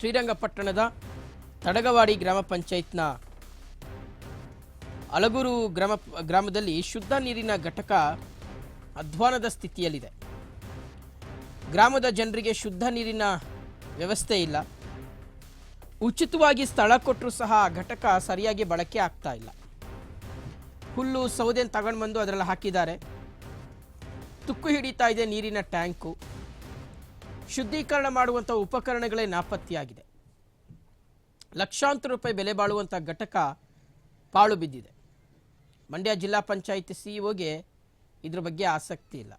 ಶ್ರೀರಂಗಪಟ್ಟಣದ ತಡಗವಾಡಿ ಗ್ರಾಮ ಪಂಚಾಯತ್ನ ಅಲಗೂರು ಗ್ರಾಮದಲ್ಲಿ ಶುದ್ಧ ನೀರಿನ ಘಟಕ ಅಧ್ವಾನದ ಸ್ಥಿತಿಯಲ್ಲಿದೆ. ಗ್ರಾಮದ ಜನರಿಗೆ ಶುದ್ಧ ನೀರಿನ ವ್ಯವಸ್ಥೆ ಇಲ್ಲ. ಉಚಿತವಾಗಿ ಸ್ಥಳ ಕೊಟ್ಟರೂ ಸಹ ಘಟಕ ಸರಿಯಾಗಿ ಬಳಕೆ ಆಗ್ತಾ ಇಲ್ಲ. ಹುಲ್ಲು ಸೌದೆಯನ್ನು ತಗೊಂಡು ಬಂದು ಅದರಲ್ಲಿ ಹಾಕಿದ್ದಾರೆ. ತುಕ್ಕು ಹಿಡಿತಾ ಇದೆ ನೀರಿನ ಟ್ಯಾಂಕು. ಶುದ್ಧೀಕರಣ ಮಾಡುವಂಥ ಉಪಕರಣಗಳೇ ನಾಪತ್ತೆಯಾಗಿದೆ. ಲಕ್ಷಾಂತರ ರೂಪಾಯಿ ಬೆಲೆ ಬಾಳುವಂಥ ಘಟಕ ಪಾಳು ಬಿದ್ದಿದೆ. ಮಂಡ್ಯ ಜಿಲ್ಲಾ ಪಂಚಾಯಿತಿ ಸಿಇಒಗೆ ಇದ್ರ ಬಗ್ಗೆ ಆಸಕ್ತಿ ಇಲ್ಲ.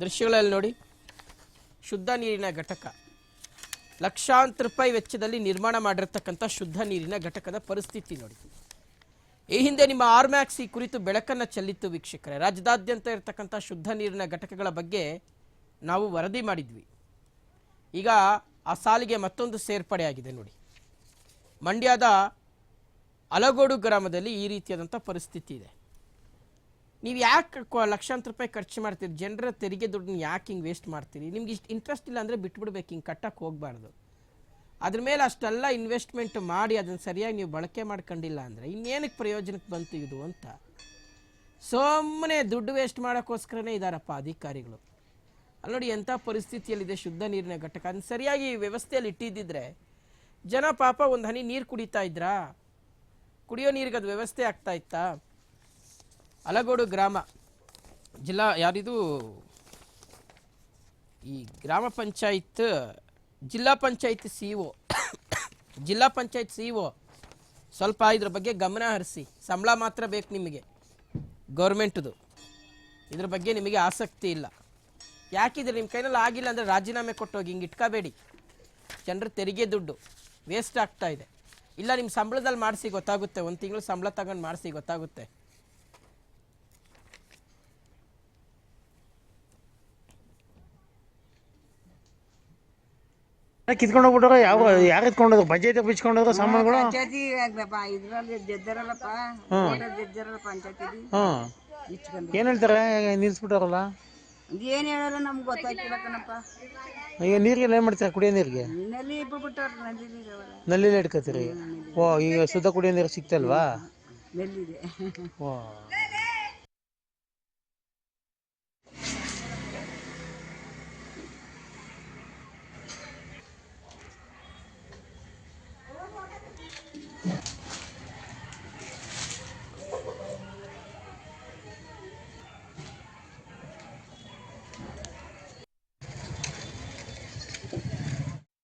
ದೃಶ್ಯಗಳಲ್ಲಿ ನೋಡಿ, ಶುದ್ಧ ನೀರಿನ ಘಟಕ ಲಕ್ಷಾಂತರ ರೂಪಾಯಿ ವೆಚ್ಚದಲ್ಲಿ ನಿರ್ಮಾಣ ಮಾಡಿರ್ತಕ್ಕಂಥ ಶುದ್ಧ ನೀರಿನ ಘಟಕದ ಪರಿಸ್ಥಿತಿ ನೋಡಿ. ಈ ಹಿಂದೆ ನಿಮ್ಮ ಆರ್ಮ್ಯಾಕ್ಸ್ ಈ ಕುರಿತು ಬೆಳಕನ್ನು ಚೆಲ್ಲಿತ್ತು ವೀಕ್ಷಕರೇ. ರಾಜ್ಯದಾದ್ಯಂತ ಇರತಕ್ಕಂಥ ಶುದ್ಧ ನೀರಿನ ಘಟಕಗಳ ಬಗ್ಗೆ ನಾವು ವರದಿ ಮಾಡಿದ್ವಿ. ಈಗ ಆ ಸಾಲಿಗೆ ಮತ್ತೊಂದು ಸೇರ್ಪಡೆಯಾಗಿದೆ ನೋಡಿ. ಮಂಡ್ಯದ ಅಲಗೋಡು ಗ್ರಾಮದಲ್ಲಿ ಈ ರೀತಿಯಾದಂಥ ಪರಿಸ್ಥಿತಿ ಇದೆ. ನೀವು ಯಾಕೆ ಲಕ್ಷಾಂತರ ರೂಪಾಯಿ ಖರ್ಚು ಮಾಡ್ತೀರಿ? ಜನರ ತೆರಿಗೆ ದುಡ್ಡನ್ನ ಯಾಕೆ ಹಿಂಗೆ ವೇಸ್ಟ್ ಮಾಡ್ತೀರಿ? ನಿಮ್ಗೆ ಇಷ್ಟು ಇಂಟ್ರೆಸ್ಟ್ ಇಲ್ಲ ಅಂದರೆ ಬಿಟ್ಬಿಡ್ಬೇಕು, ಹಿಂಗೆ ಕಟ್ಟಕ್ಕೆ ಹೋಗಬಾರ್ದು. ಅದ್ರ ಮೇಲೆ ಅಷ್ಟೆಲ್ಲ ಇನ್ವೆಸ್ಟ್ಮೆಂಟ್ ಮಾಡಿ ಅದನ್ನು ಸರಿಯಾಗಿ ನೀವು ಬಳಕೆ ಮಾಡ್ಕೊಂಡಿಲ್ಲ ಅಂದರೆ ಇನ್ನೇನಕ್ಕೆ ಪ್ರಯೋಜನಕ್ಕೆ ಬಂತು ಇದು ಅಂತ ಸುಮ್ಮನೆ ದುಡ್ಡು ವೇಸ್ಟ್ ಮಾಡೋಕ್ಕೋಸ್ಕರನೇ ಇದ್ದಾರಪ್ಪ ಅಧಿಕಾರಿಗಳು. ಅಲ್ಲಿ ನೋಡಿ ಎಂಥ ಪರಿಸ್ಥಿತಿಯಲ್ಲಿದೆ ಶುದ್ಧ ನೀರಿನ ಘಟಕ. ಅದನ್ನು ಸರಿಯಾಗಿ ವ್ಯವಸ್ಥೆಯಲ್ಲಿ ಇಟ್ಟಿದ್ದಿದ್ರೆ ಜನ ಪಾಪ ಒಂದು ಹನಿ ನೀರು ಕುಡಿತಾ ಇದ್ರಾ? ಕುಡಿಯೋ ನೀರಿಗೆ ಅದು ವ್ಯವಸ್ಥೆ ಆಗ್ತಾ ಇತ್ತಾ? ಅಲಗೋಡು ಗ್ರಾಮ ಜಿಲ್ಲಾ ಯಾರಿದು ಈ ಗ್ರಾಮ ಪಂಚಾಯತ್ ಜಿಲ್ಲಾ ಪಂಚಾಯತ್ ಸಿಇಒ ಜಿಲ್ಲಾ ಪಂಚಾಯತ್ ಸಿಇಒ ಸ್ವಲ್ಪ ಇದ್ರ ಬಗ್ಗೆ ಗಮನ ಹರಿಸಿ. ಸಂಬಳ ಮಾತ್ರ ಬೇಕು ನಿಮಗೆ ಗೌರ್ಮೆಂಟ್ದು, ಇದ್ರ ಬಗ್ಗೆ ನಿಮಗೆ ಆಸಕ್ತಿ ಇಲ್ಲ. ಯಾಕಿದ್ರೆ ನಿಮ್ಮ ಕೈನಲ್ಲಿ ಆಗಿಲ್ಲ ಅಂದರೆ ರಾಜೀನಾಮೆ ಕೊಟ್ಟೋಗಿ. ಹಿಂಗೆ ಇಟ್ಕೋಬೇಡಿ. ಜನರ ತೆರಿಗೆ ದುಡ್ಡು ವೇಸ್ಟ್ ಆಗ್ತಾ ಇದೆ. ಇಲ್ಲ ನಿಮ್ಮ ಸಂಬಳದಲ್ಲಿ ಮಾಡಿಸಿ ಗೊತ್ತಾಗುತ್ತೆ. ಒಂದು ತಿಂಗಳು ಸಂಬಳ ತಗೊಂಡು ಮಾಡಿಸಿ ಗೊತ್ತಾಗುತ್ತೆ. ಕಿತ್ಕೊಂಡು ಹೋಗ್ಬಿಟ್ರೆ ಯಾರು ಎತ್ಕೊಂಡೋದ್ರು? ಪಂಚಾಯತಿ ಬಿಚ್ಕೊಂಡೋದ್ರು ಸಾಮಾನುಗಳು. ಏನ್ ಹೇಳ್ತಾರೆ? ನಿಲ್ಸ್ಬಿಟ್ಟಾರಲ್ಲ. ಏನ್ ಹೇಳಲ್ಲ, ನಮ್ಗೆ ಗೊತ್ತಾಗ್ತಿಲ್ಲ ಕಣಪ್ಪ. ಈಗ ನೀರಿಗೆಲ್ಲ ಏನ್ ಮಾಡ್ತಾರೆ? ಕುಡಿಯೋ ನೀರಿಗೆ ನಲ್ಲಿ ಬಿಟ್ಬಿಟ್ಟಾರ. ನಲ್ಲಿ ಇಟ್ಕೋತೀರಿ? ಓ, ಈಗ ಶುದ್ಧ ಕುಡಿಯೋ ನೀರು ಸಿಗ್ತಲ್ವಾ? ನೆಲ್ಲಿದೆ. ಓ.